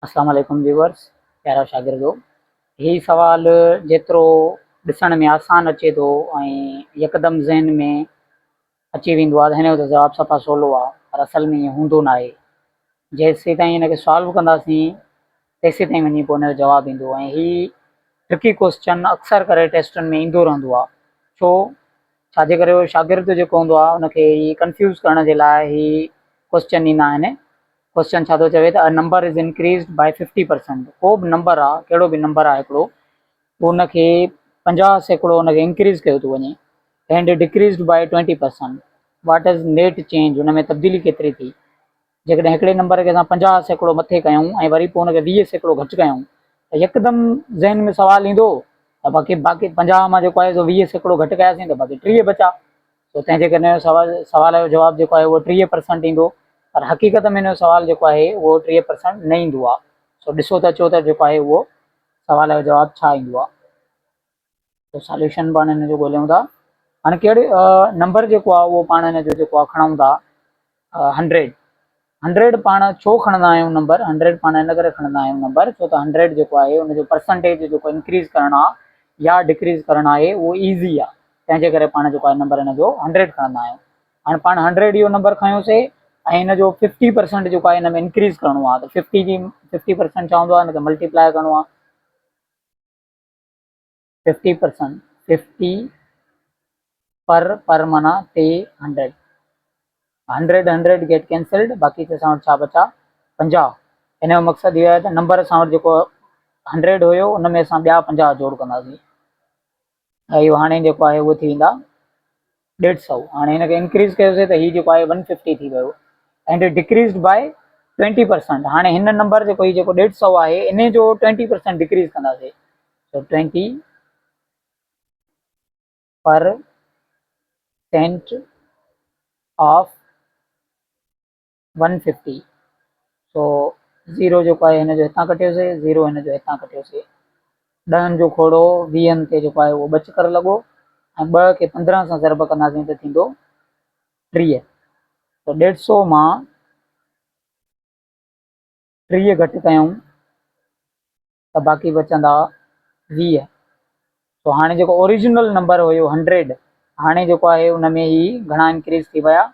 अस्सलाम वालेकुम व्यूअर्स, प्यारा शागिर्दो। ही सवाल जेतिरो ॾिसण में आसान अचे थो ऐं यकदमि ज़हन में अची वेंदो आहे त हिन जो त जवाबु सफ़ा सवलो आहे, पर असल में ईअं हूंदो न आहे। जेसीं ताईं हिनखे सॉल्व कंदासीं तेसीं ताईं वञी पोइ हिन जो जवाबु ईंदो। ऐं ही ट्रिकी क्वेश्चन अक्सर करे टेस्टनि में ईंदो रहंदो आहे। छो छाजे करे उहो शागिर्द जेको हूंदो आहे उनखे ही कंफ्यूज़ करण जे लाइ ही क्वेश्चन ईंदा आहिनि। क्वेश्चन छा थो चवे त अ नंबर इज़ इंक्रीज़्ड बाय 50%। को बि नंबर आहे, कहिड़ो बि नंबर आहे हिकिड़ो, उनखे 50% उनखे इंक्रीज़ कयो थो वञे and decreased by 20%। What is net change, हुन में तब्दीली केतिरी थी। जेकॾहिं हिकिड़े नंबर खे असां 50% मथे कयूं ऐं वरी पोइ हुनखे 20% घटि कयूं त यकदमि ज़हन में सुवालु ईंदो त बाक़ी 50 मां जेको आहे सो 20% घटि कयासीं त बाक़ी 30 बचा। तो तंहिंजे करे सवाल जो जवाबु जेको आहे उहो 30% ईंदो, पर हक़ीक़त में हिन जो सवाल जेको आहे उहो 30% न ईंदो आहे। सो ॾिसो त अचो त जेको आहे उहो सवाल जो जवाबु छा ईंदो आहे। तो सॉल्यूशन पाण हिन जो ॻोल्हियूं था। हाणे कहिड़े नंबर जेको आहे उहो पाण हिन जो जेको आहे खणूं था 100 पाण छो खणंदा आहियूं नंबर। 100 पाण इन करे खणंदा आहियूं नंबर छो त 100 जेको आहे हुनजो परसेंटेज जेको इंक्रीज़ करणु आहे या डिक्रीज़ करणु आहे उहो ईज़ी आहे। तंहिंजे करे पाण जेको आहे नंबर हिन जो 100 खणंदा आहियूं। हाणे पाण 100 इहो नंबर खयोंसीं ऐं हिन जो 50% जेको आहे हिन में इंक्रीज़ करिणो आहे त 50% छा हूंदो आहे, हिनखे मल्टीप्लाए करिणो आहे। 50%, 50 पर माना ते 100, 100 गेट कैंसल्ड, बाक़ी त असां वटि छा बचा 50। हिन जो मक़सदु इहो आहे त नंबर असां वटि जेको 100 हुयो उन में असां ॿिया 50 जोड़ कंदासीं ऐं इहो हाणे जेको आहे उहो थी वेंदा 150। हाणे हिनखे इंक्रीज़ कयोसीं त हीउ जेको आहे 150 थी वियो एंड डिक्रीज़्ड बाय 20%। हाणे हिन नंबर जेको हीउ जेको 150 आहे इन जो 20% डिक्रीज़ कंदासीं तो 20% ऑफ 150। सो 0 जेको आहे हिन जो हितां कटियोसीं, 0 हिन जो हितां कटियोसीं। 10 जो खोड़ो 20 ते जेको आहे उहो बच कर लॻो ऐं 2 खे 15 सां ज़रब कंदासीं त थींदो 30। तो 150 मां 30 घटि कयूं त बाक़ी बचंदा 20। तो हाणे जेको ओरिजिनल नंबर हुयो 100, हाणे जेको आहे उन में ही घणा इंक्रीज़ थी विया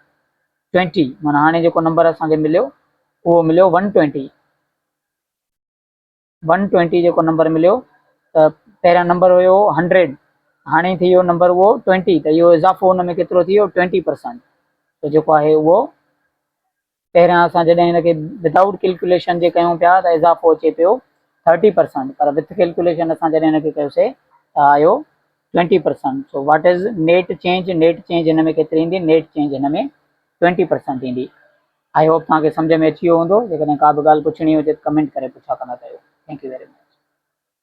20। माना हाणे जेको नंबर असांखे मिलियो उहो मिलियो 120। 120 जेको नंबर मिलियो त पहिरियां नंबर हुयो 100, हाणे थी वियो नंबर उहो 20, त इहो इज़ाफ़ो हुन में केतिरो थी वियो 20%। त जेको आहे उहो पहिरियां असां जॾहिं हिनखे विदाउट कैलकुलेशन जे कयूं पिया त इज़ाफ़ो अचे पियो 30%, पर विथ कैलकुलेशन असां जॾहिं हिनखे कयोसीं त आयो 20%। So what is net change, net change हिन में केतिरी ईंदी, नेट चेंज हिन में 20% ईंदी। आई होप तव्हांखे सम्झ में अची वियो हूंदो। जेकॾहिं का बि ॻाल्हि पुछणी हुजे त कमेंट करे पुछा कंदा कयो। Thank U very much.